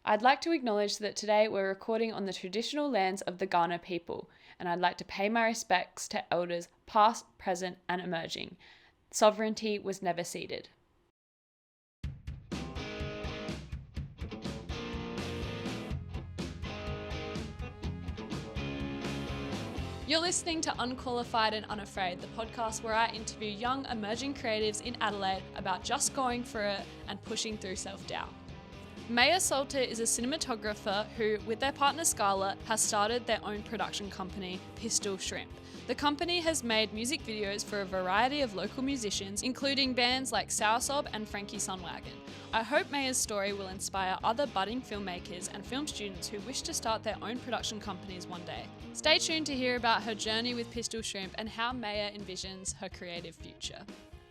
I'd like to acknowledge that today we're recording on the traditional lands of the Kaurna people, and I'd like to pay my respects to elders past, present, and emerging. Sovereignty was never ceded. You're listening to Unqualified and Unafraid, the podcast where I interview young emerging creatives in Adelaide about just going for it and pushing through self-doubt. Mayah Salter is a cinematographer who, with their partner Scarlett, has started their own production company, Pistol Shrimp. The company has made music videos for a variety of local musicians, including bands like Soursob and Frankie Sunwagon. I hope Mayah's story will inspire other budding filmmakers and film students who wish to start their own production companies one day. Stay tuned to hear about her journey with Pistol Shrimp and how Mayah envisions her creative future.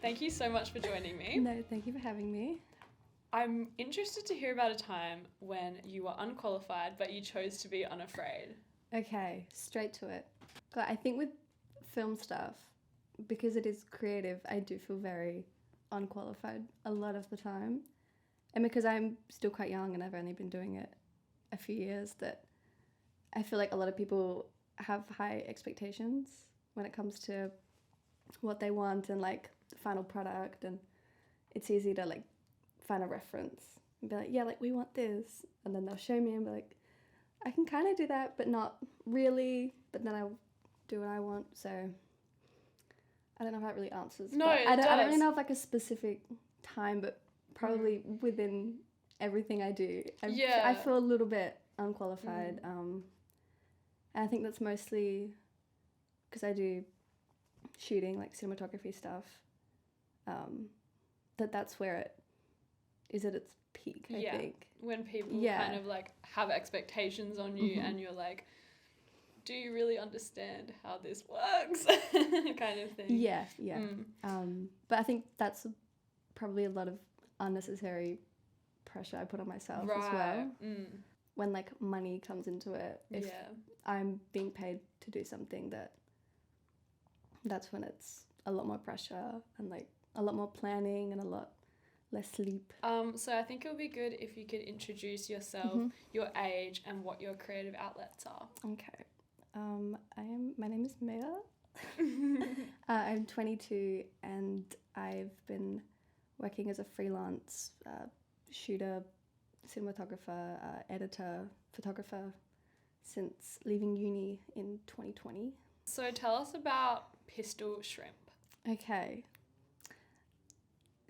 Thank you so much for joining me. No, thank you for having me. I'm interested to hear about a time when you were unqualified, but you chose to be unafraid. Okay, straight to it. I think with film stuff, because it is creative, I do feel very unqualified a lot of the time. And because I'm still quite young and I've only been doing it a few years, that I feel like a lot of people have high expectations when it comes to what they want and like the final product, and it's easy to like find a reference and be like, yeah, like we want this, and then they'll show me and be like, I can kind of do that but not really, but then I'll do what I want. So I don't know if that really answers. No, I don't really know of like a specific time, but probably within everything I do, I feel a little bit unqualified. And I think that's mostly because I do shooting, like cinematography stuff, that's where it is at its peak, I think. When people kind of like have expectations on you and you're like, do you really understand how this works? kind of thing. Yeah. But I think that's probably a lot of unnecessary pressure I put on myself as well. When like money comes into it, if I'm being paid to do something, that's when it's a lot more pressure and like a lot more planning and a lot less sleep. So I think it would be good if you could introduce yourself, your age, and what your creative outlets are. Okay. My name is Mayah. I'm 22 and I've been working as a freelance shooter, cinematographer, editor, photographer since leaving uni in 2020. So tell us about Pistol Shrimp. Okay.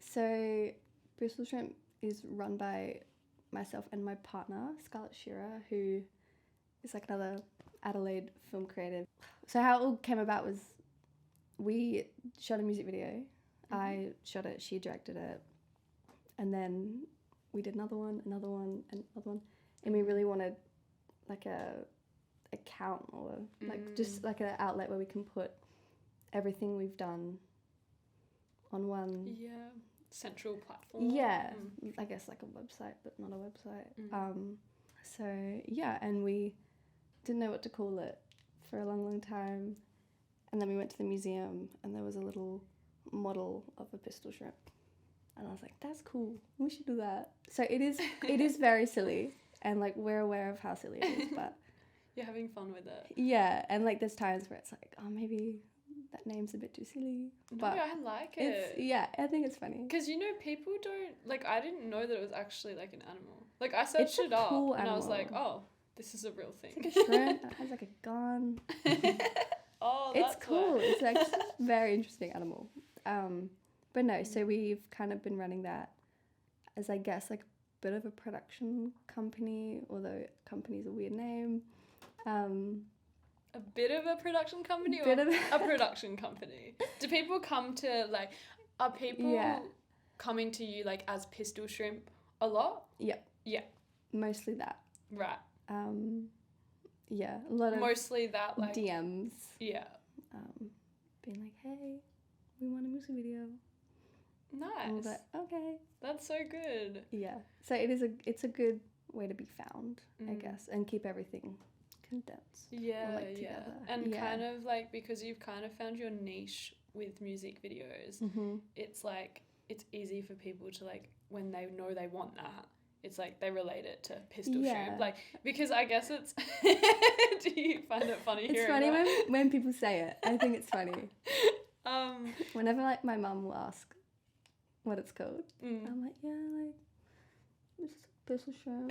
So Pistol Shrimp is run by myself and my partner, Scarlett, who is like another Adelaide film creative. So how it all came about was we shot a music video. I shot it, she directed it, and then we did another one, and we really wanted like a account or like just like an outlet where we can put everything we've done on one central platform. I guess like a website, but not a website. And we didn't know what to call it for a long time, and then we went to the museum and there was a little model of a pistol shrimp, and I was like, that's cool, we should do that. So it is very silly, and like we're aware of how silly it is, but you're having fun with it. Yeah, and like there's times where it's like, oh, maybe that name's a bit too silly. But no, I like it. I think it's funny. Because, you know, people don't, like, I didn't know that it was actually, like, an animal. Like, I searched it up, cool and animal. I was like, oh, this is a real thing. It's like a shrimp that has, like, a gun. Oh, that's It's cool. It's, like, a very interesting animal. But no, so we've kind of been running that as, I guess, like, a bit of a production company, although company's a weird name. A bit of a production company or a production company? Do people come to, like, are people coming to you, like, as Pistol Shrimp a lot? Yeah. Yeah. Mostly that. Right. Yeah, a lot of mostly that, like, DMs. Yeah. Being like, hey, we want a music video. Nice. And I was like, okay. That's so good. Yeah. So it's a good way to be found, I guess, and keep everything condensed. Yeah, or, like, together. And kind of like, because you've kind of found your niche with music videos, it's like, it's easy for people to, like, when they know they want that, it's like they relate it to pistol Yeah. shrimp. Like, because I guess it's... Do you find it funny It's hearing funny that? when people say it. I think it's funny. Um, Whenever, like, my mum will ask what it's called, mm. I'm like, yeah, like, it's pistol shrimp.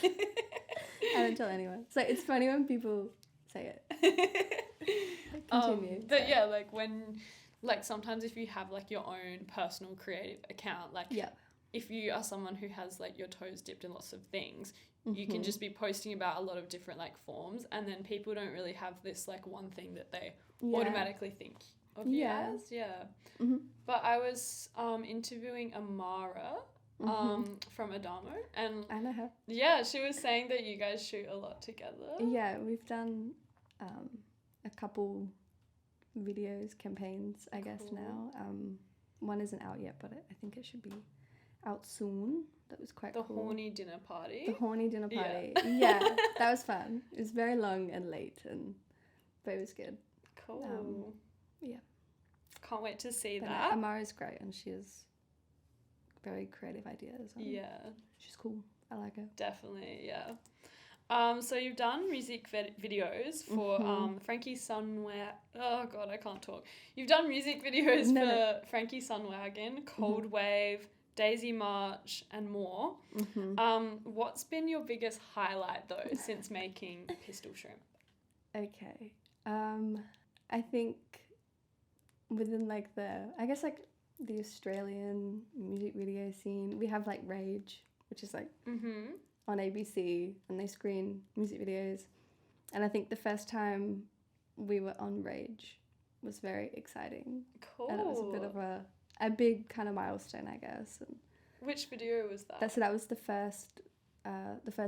I don't tell anyone. So it's funny when people say it. Like, continue. But Sorry. yeah, like when, like sometimes if you have like your own personal creative account, like Yeah. if you are someone who has like your toes dipped in lots of things, you Mhm. can just be posting about a lot of different like forms, and then people don't really have this like one thing that they Yeah. automatically think of you Yeah. as. Yeah. Mhm. But I was interviewing Amara from Adamo, and I know her. yeah, she was saying that you guys shoot a lot together. Yeah, we've done a couple videos, campaigns, I guess Cool. now. One isn't out yet, but I think it should be out soon. That was quite The cool. horny dinner party. The horny dinner Yeah. party. Yeah, that was fun. It was very long and late, but it was good. Cool. Yeah. Can't wait to see But that. Amara's great, and she has very creative ideas. And Yeah, she's cool. I like her. definitely. Yeah. So you've done music videos for Frankie Sunwagon. Oh god, I can't talk. You've done music videos for Frankie Sunwagon, Cold Wave, Daisy March, and more. What's been your biggest highlight though since making Pistol Shrimp? Okay. I think within like the Australian music video scene, we have like Rage, which is like on ABC, and they screen music videos. And I think the first time we were on Rage was very exciting. Cool. And it was a bit of a big kind of milestone, I guess. And which video was that? that was the first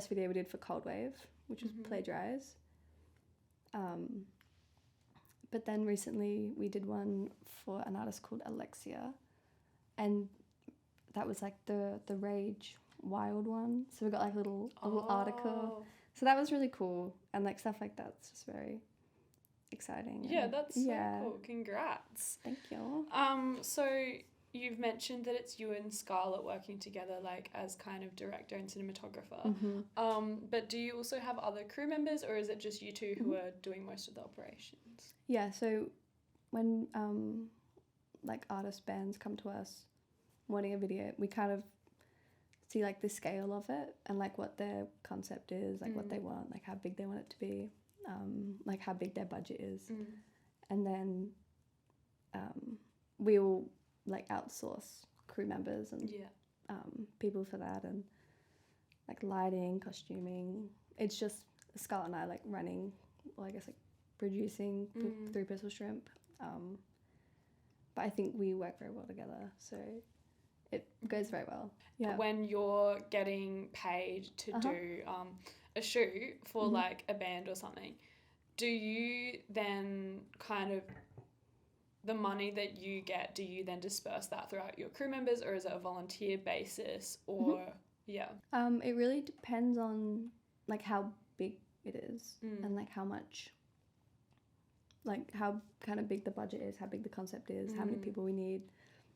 video we did for Cold Wave, which was Plagiarize. But then recently we did one for an artist called Alexia, and that was like the Rage Wild one. So we got like a little article. So that was really cool, and like stuff like that's just very exciting. Yeah, that's so cool. Congrats. Thank you. So you've mentioned that it's you and Scarlett working together, like as kind of director and cinematographer. But do you also have other crew members, or is it just you two who are doing most of the operations? Yeah. So when like artist bands come to us wanting a video, we kind of see like the scale of it and like what their concept is, like what they want, like how big they want it to be, like how big their budget is, and then we will like outsource crew members and people for that, and like lighting, costuming. It's just Scarlett and I like running, well, I guess like producing through Pistol Shrimp, but I think we work very well together, so it goes very well. Yeah. When you're getting paid to do a shoot for like a band or something, do you then kind of, the money that you get, do you then disperse that throughout your crew members, or is it a volunteer basis, or it really depends on like how big it is and like how much, like how kind of big the budget is, how big the concept is, how many people we need,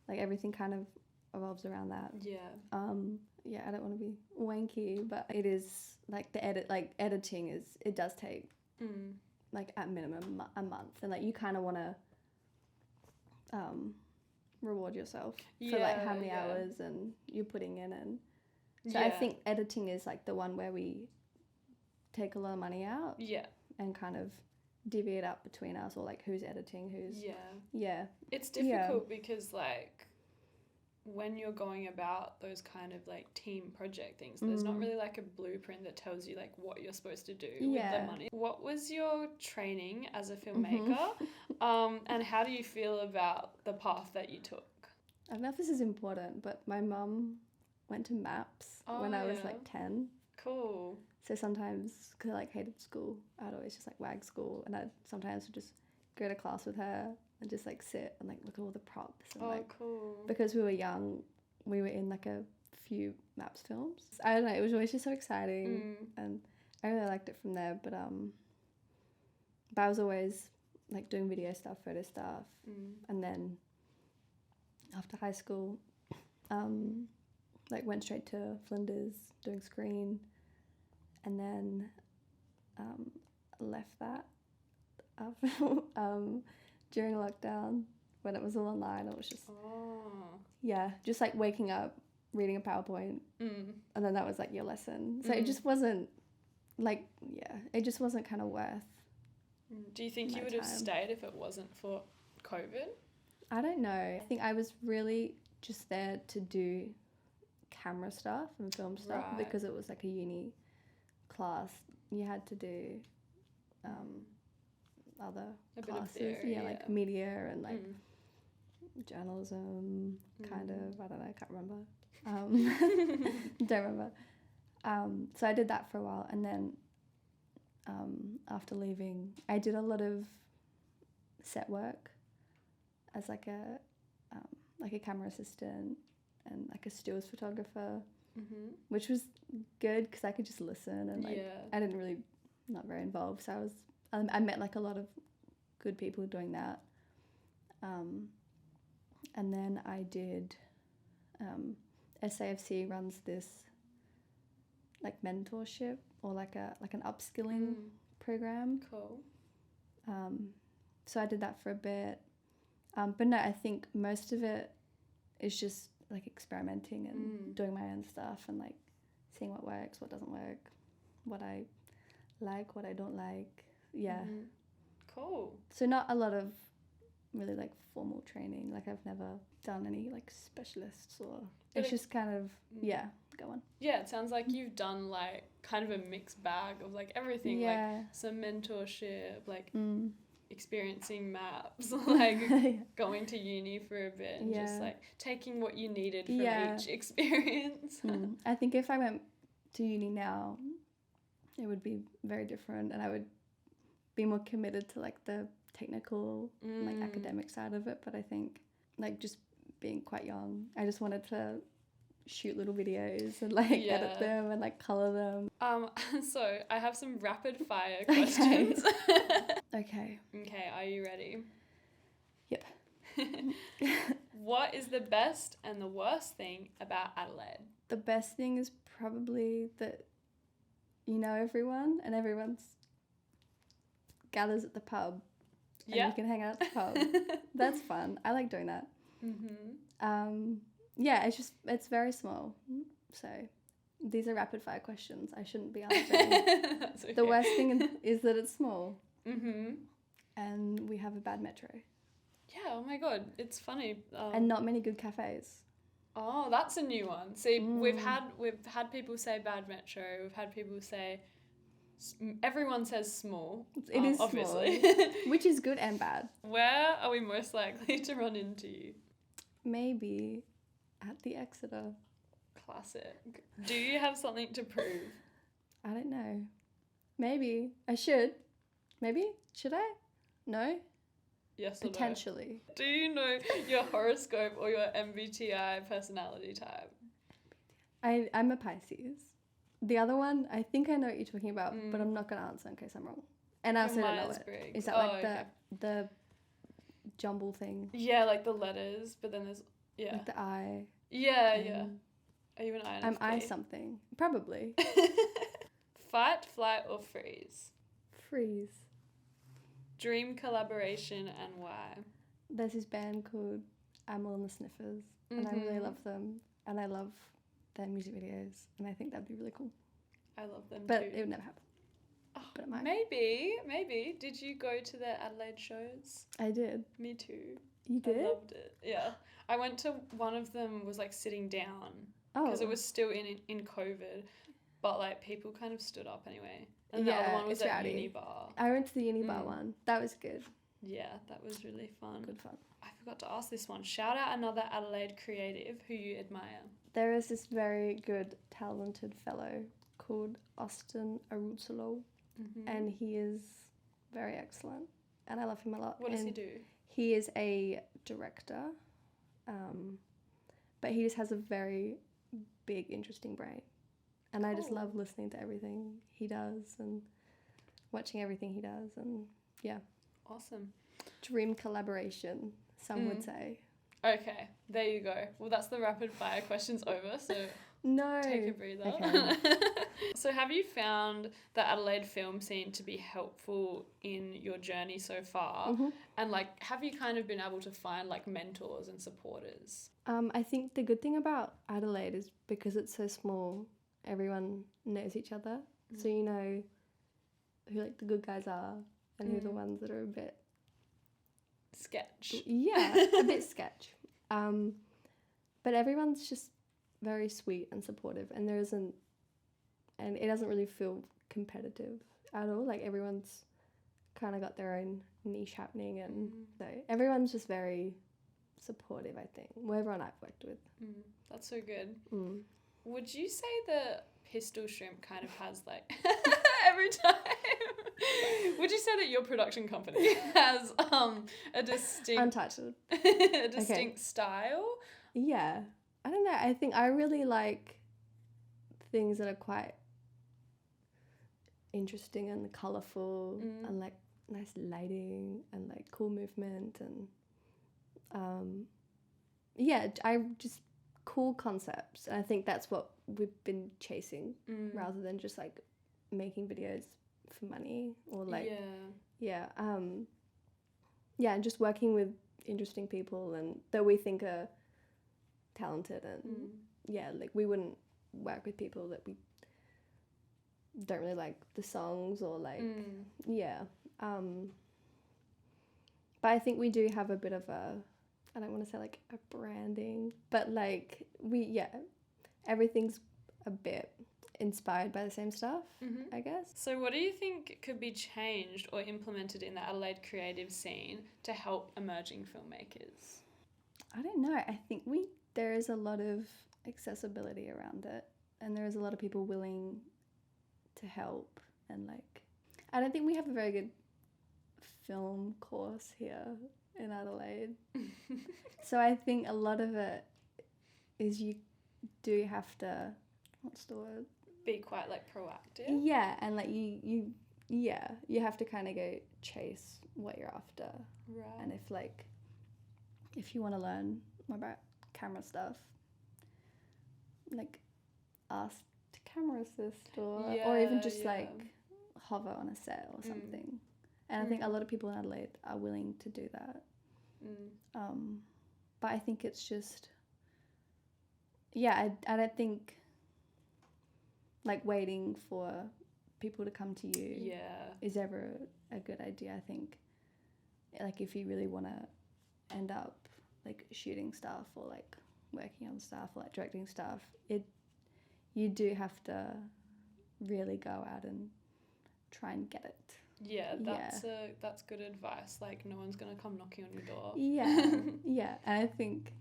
like everything kind of revolves around that. Yeah, I don't want to be wanky, but it is like editing it does take like at minimum a month, and like you kind of want to reward yourself for like how many hours and you're putting in, and so I think editing is like the one where we take a lot of money out and kind of divvy it up between us, or like who's editing, who's it's difficult because like when you're going about those kind of like team project things, there's not really like a blueprint that tells you like what you're supposed to do with the money. What was your training as a filmmaker, and how do you feel about the path that you took? I don't know if this is important, but my mum went to MAPS when I was like 10. Cool. So sometimes, because I like hated school, I'd always just like wag school, and I'd sometimes just go to class with her and just like sit and like look at all the props and cool. Because we were young, we were in like a few MAPS films. I don't know, it was always just so exciting, and I really liked it from there. But I was always like doing video stuff, photo stuff, and then after high school, like went straight to Flinders doing screen, and then left that after, during lockdown when it was all online. It was just just like waking up, reading a PowerPoint, and then that was like your lesson. So it just wasn't like it just wasn't kind of worth. Do you think you would have stayed if it wasn't for COVID? I don't know. I think I was really just there to do camera stuff and film stuff because it was like a uni class. You had to do other classes, like media and like journalism, kind of. I don't know. I can't remember. Don't remember. So I did that for a while, and then after leaving, I did a lot of set work as like a camera assistant and like a stills photographer, which was good because I could just listen and like I didn't really not very involved. So I was I met like a lot of good people doing that, and then I did SAFC runs this like mentorship or like an upskilling program. Cool. So I did that for a bit. But no, I think most of it is just like experimenting and doing my own stuff and like seeing what works, what doesn't work, what I like, what I don't like. Yeah. Cool. So not a lot of really like formal training. Like I've never done any like specialists or it's just kind of go on. Yeah, it sounds like you've done like kind of a mixed bag of like everything, like some mentorship, like experiencing maps, like going to uni for a bit and just like taking what you needed from each experience. I think if I went to uni now, it would be very different and I would be more committed to like the technical like academic side of it. But I think like just being quite young, I just wanted to shoot little videos and like edit them and like color them. So I have some rapid fire questions. Okay, are you ready? Yep. What is the best and the worst thing about Adelaide? The best thing is probably that you know everyone and everyone's gathers at the pub and you can hang out at the pub. That's fun. I like doing that. It's very small. So these are rapid fire questions. I shouldn't be answering. That's okay. The worst thing is that it's small. And we have a bad metro. Yeah, oh my god, it's funny. And not many good cafes. Oh, that's a new one. See, we've had people say bad metro. We've had people say everyone says small. It is obviously small, which is good and bad. Where are we most likely to run into you? Maybe at the Exeter. Classic. Do you have something to prove? I don't know. Maybe I should. Maybe should I? No. Yes or potentially. No? Do you know your horoscope or your MBTI personality type? I'm a Pisces. The other one, I think I know what you're talking about, but I'm not going to answer in case I'm wrong. And I also don't know it. Is that like the jumble thing? Yeah, like the letters, but then there's like the I. Yeah. Are you an INFP? I'm I something. Probably. Fight, flight, or freeze? Freeze. Dream collaboration and why? There's this band called Amel and the Sniffers, and I really love them, and I love their music videos, and I think that'd be really cool. I love them but too. It would never happen. Oh, but it might. Maybe. Did you go to their Adelaide shows? I did. Me too. You did? I loved it. Yeah. I went to one of them was like sitting down Oh. because it was still in COVID, but like people kind of stood up anyway. And the other one was at Uni Bar. I went to the Uni Bar one. That was good. Yeah, that was really fun. Good fun. I forgot to ask this one. Shout out another Adelaide creative who you admire. There is this very good, talented fellow called Austin Arutsalo, and he is very excellent, and I love him a lot. What does he do? He is a director, but he just has a very big, interesting brain. And I just love listening to everything he does and watching everything he does. And yeah. Awesome. Dream collaboration, some would say. Okay, there you go. Well, that's the rapid fire questions over, so No. take a breather. Okay. So have you found the Adelaide film scene to be helpful in your journey so far? Mm-hmm. And like, have you kind of been able to find like mentors and supporters? I think the good thing about Adelaide is because it's so small, everyone knows each other. So you know who like the good guys are and who the ones that are a bit Sketch. yeah, a bit sketch. But everyone's just very sweet and supportive, and it doesn't really feel competitive at all. Like everyone's kind of got their own niche happening, and so everyone's just very supportive, I think. Well, everyone I've worked with. That's so good. Would you say the Pistol Shrimp kind of has like every time? Would you say that your production company has a distinct Untitled. a distinct style? Yeah. I don't know. I think I really like things that are quite interesting and colourful and like nice lighting and like cool movement and I just cool concepts. And I think that's what we've been chasing rather than just like making videos for money or like and just working with interesting people and that we think are talented and like we wouldn't work with people that we don't really like the songs or like but I think we do have a bit of a, I don't want to say like a branding, but like everything's a bit inspired by the same stuff, I guess. So what do you think could be changed or implemented in the Adelaide creative scene to help emerging filmmakers? I don't know. I think there is a lot of accessibility around it, and there is a lot of people willing to help, and like I don't think we have a very good film course here in Adelaide. So I think a lot of it is you do have to, what's the word? Be quite like proactive. Yeah, and like you have to kind of go chase what you're after. Right. And if you want to learn more about camera stuff, like ask the camera assist or even just like hover on a set or something. And I think a lot of people in Adelaide are willing to do that. But I think it's just, I don't think like waiting for people to come to you is ever a good idea. I think like if you really want to end up like shooting stuff or like working on stuff or like directing stuff, you do have to really go out and try and get it. Yeah, that's good advice. Like no one's gonna come knocking on your door. Yeah, and I think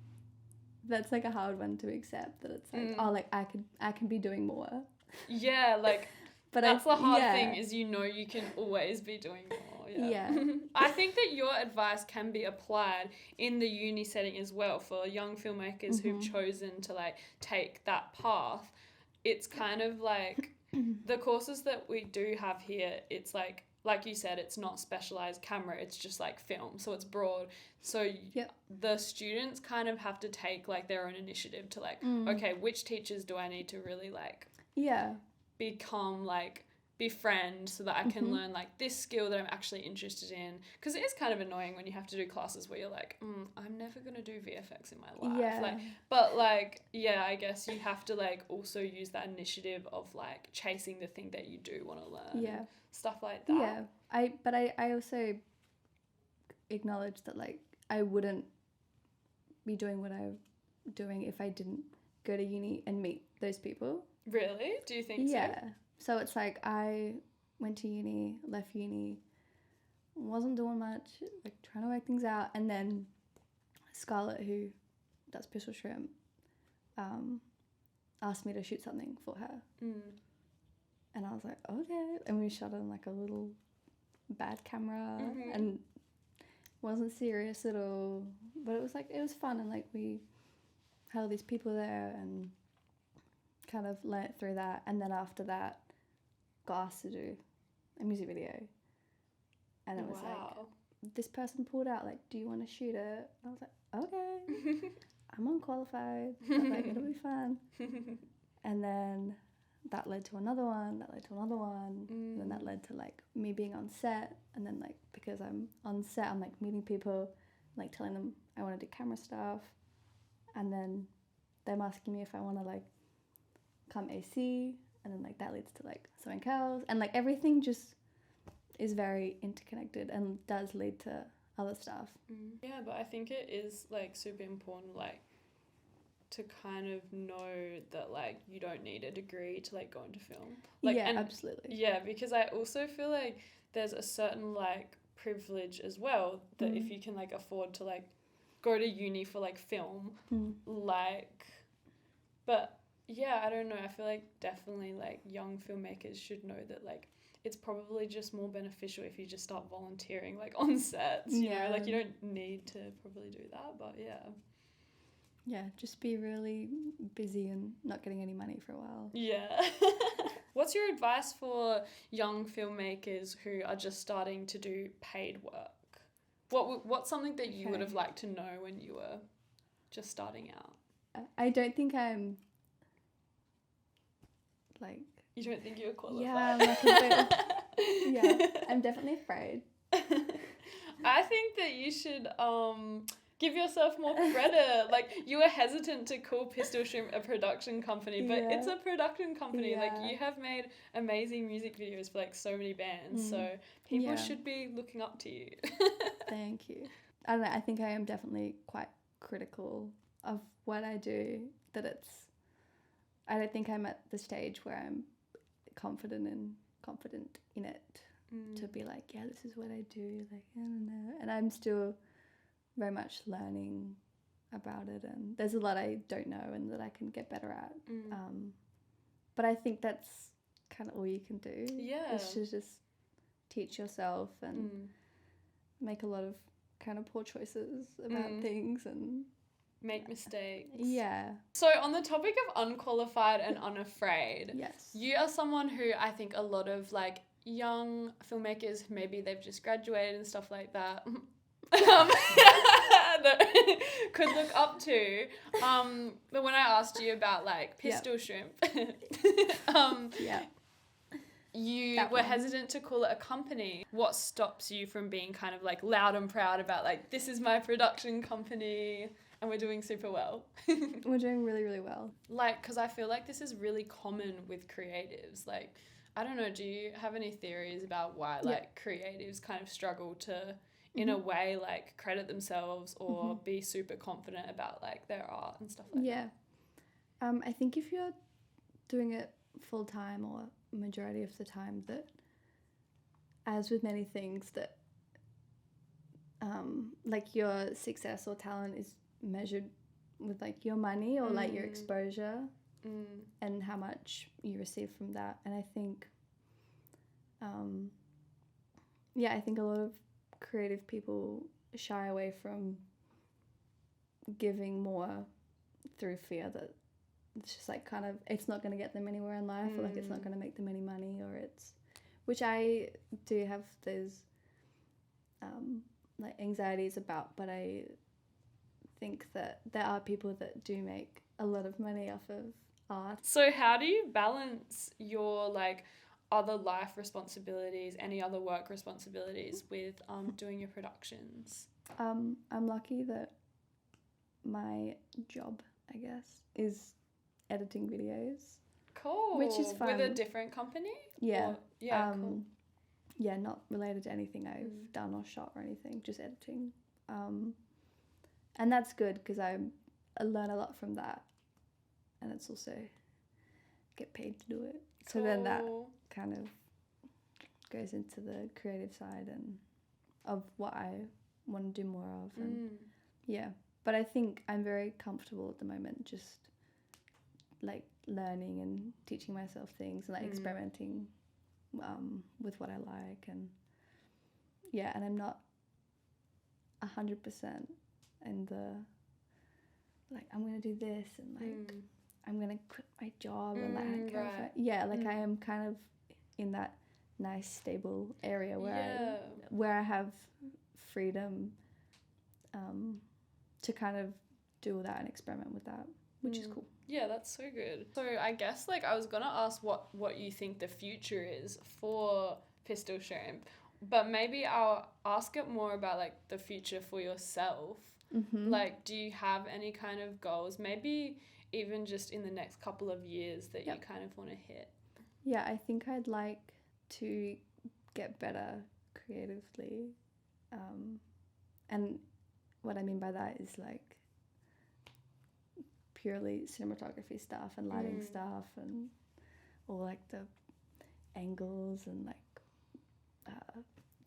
that's like a hard one to accept, that it's like like I can be doing more. Yeah, like but that's the hard thing is you can always be doing more. Yeah. I think that your advice can be applied in the uni setting as well for young filmmakers who've chosen to like take that path. It's kind of like the courses that we do have here, it's like you said, it's not specialized camera, it's just like film, so it's broad. So the students kind of have to take like their own initiative to like, okay, which teachers do I need to really like become like befriend so that I can learn like this skill that I'm actually interested in, because it is kind of annoying when you have to do classes where you're like I'm never gonna do VFX in my life, but like I guess you have to like also use that initiative of like chasing the thing that you do want to learn, stuff like that. I also acknowledge that like I wouldn't be doing what I'm doing if I didn't go to uni and meet those people. Really? Do you think so? So it's like I went to uni, left uni, wasn't doing much, like trying to work things out, and then Scarlett, who does Pistol Shrimp, asked me to shoot something for her. And I was like, okay. And we shot on like a little bad camera and wasn't serious at all. But it was fun, and like we had all these people there and kind of learnt through that. And then after that, got asked to do a music video. And it was like this person pulled out, like, do you want to shoot it? And I was like, okay. I'm unqualified, but like it'll be fun. And then that led to another one, and then that led to like me being on set, and then like because I'm on set, I'm like meeting people, like telling them I want to do camera stuff, and then them asking me if I want to like come AC, and then like that leads to like something else, and like everything just is very interconnected and does lead to other stuff. Yeah, but I think it is like super important like to kind of know that like you don't need a degree to like go into film. Like, yeah, and, absolutely. Yeah, because I also feel like there's a certain like privilege as well that if you can like afford to like go to uni for like film, like, but yeah, I don't know. I feel like definitely like young filmmakers should know that like it's probably just more beneficial if you just start volunteering like on sets, you know, like you don't need to probably do that, but yeah. Yeah, just be really busy and not getting any money for a while. Yeah. What's your advice for young filmmakers who are just starting to do paid work? What's something that you would have liked to know when you were just starting out? I don't think I'm like... You don't think you're qualified? Yeah, I'm like a bit... Yeah, I'm definitely afraid. I think that you should give yourself more credit. Like, you were hesitant to call Pistol Shrimp a production company, but it's a production company. Like, you have made amazing music videos for like so many bands, so people should be looking up to you. Thank you. I don't know, I think I am definitely quite critical of what I do, I don't think I'm at the stage where I'm confident in it to be like, yeah, this is what I do, like, I don't know. And I'm still very much learning about it, and there's a lot I don't know and that I can get better at. But I think that's kind of all you can do. Yeah. Is to just teach yourself and make a lot of kind of poor choices about things and make mistakes. Yeah. So on the topic of unqualified and unafraid, Yes. you are someone who I think a lot of like young filmmakers, maybe they've just graduated and stuff like that, could look up to. But when I asked you about like Pistol Shrimp, you were hesitant to call it a company. What stops you from being kind of like loud and proud about like, this is my production company and we're doing super well? We're doing really, really well. Like, because I feel like this is really common with creatives. Like, I don't know, do you have any theories about why like creatives kind of struggle to, in a way, like credit themselves or be super confident about like their art and stuff like that? I think if you're doing it full time or majority of the time, that as with many things that like your success or talent is measured with like your money or like your exposure and how much you receive from that. And I think I think a lot of creative people shy away from giving more through fear that it's just like kind of, it's not going to get them anywhere in life, or like it's not going to make them any money, or it's, which I do have those like anxieties about, but I think that there are people that do make a lot of money off of art. So how do you balance your like other life responsibilities, any other work responsibilities with doing your productions? I'm lucky that my job, I guess, is editing videos. Cool. Which is fun. With a different company? Yeah. Or, cool. Yeah, not related to anything I've done or shot or anything, just editing. And that's good because I learn a lot from that. And it's also get paid to do it. Cool. So then that kind of goes into the creative side and of what I want to do more of. And but I think I'm very comfortable at the moment, just like learning and teaching myself things and like experimenting with what I like, and and I'm not 100% in the like I'm gonna do this and like I'm gonna quit my job and like I don't care if I am kind of in that nice stable area where I have freedom to kind of do all that and experiment with that, which is cool. Yeah, that's so good. So I guess like I was gonna ask what you think the future is for Pistol Shrimp, but maybe I'll ask it more about like the future for yourself. Like, do you have any kind of goals, maybe even just in the next couple of years that you kind of want to hit? Yeah, I think I'd like to get better creatively, and what I mean by that is like purely cinematography stuff and lighting stuff and all like the angles and like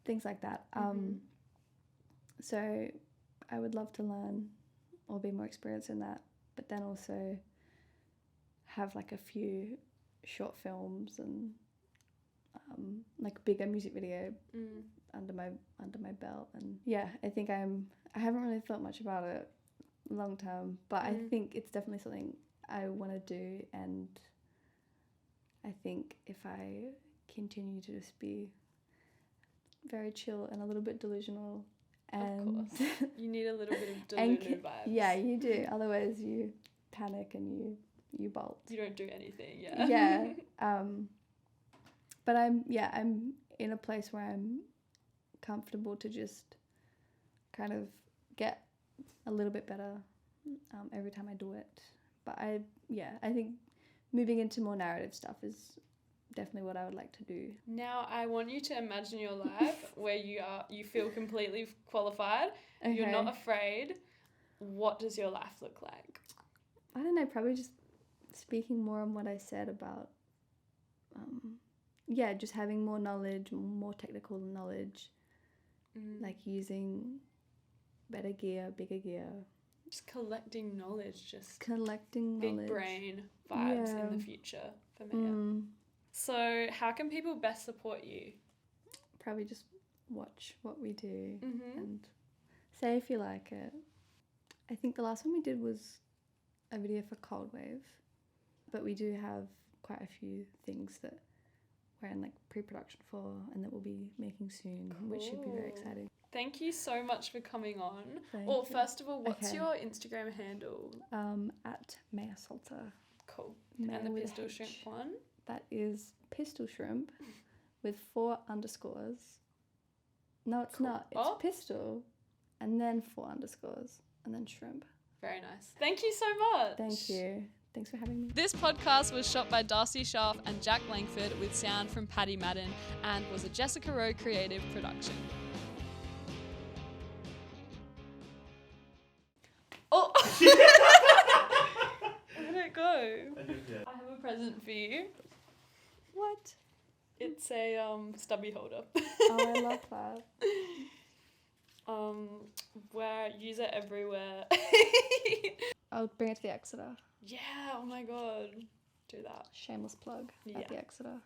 things like that. So I would love to learn or be more experienced in that, but then also have like a few short films and like bigger music video under my belt. And yeah, I think I haven't really thought much about it long term, but I think it's definitely something I want to do. And I think if I continue to just be very chill and a little bit delusional, and of course you need a little bit of delulu vibes. Yeah, you do, otherwise you panic and you bolt. You don't do anything. But I'm in a place where I'm comfortable to just kind of get a little bit better every time I do it. But I think moving into more narrative stuff is definitely what I would like to do. Now I want you to imagine your life where you feel completely qualified. Okay. You're not afraid. What does your life look like? I don't know, probably just speaking more on what I said about just having more knowledge, more technical knowledge, like using better gear, bigger gear. Just collecting knowledge, big brain vibes in the future for Mayah. So how can people best support you? Probably just watch what we do and say if you like it. I think the last one we did was a video for Cold Wave, but we do have quite a few things that we're in like pre-production for and that we'll be making soon, which should be very exciting. Thank you so much for coming on. Thank you. First of all, what's your Instagram handle? At Mayah Salter. Cool. Mayah and the with Pistol H. Shrimp one? That is Pistol Shrimp with 4 underscores. No, it's not. It's Pistol and then 4 underscores and then Shrimp. Very nice. Thank you so much. Thank you. Thanks for having me. This podcast was shot by Darcy Sharp and Jack Langford with sound from Paddy Madden and was a Jessica Rowe creative production. Oh! Where'd it go? I have a present for you. What? It's a stubby holder. Oh, I love that. Use it everywhere. I'll bring it to the Exeter. Yeah, oh my god. Do that. Shameless plug at the Exeter.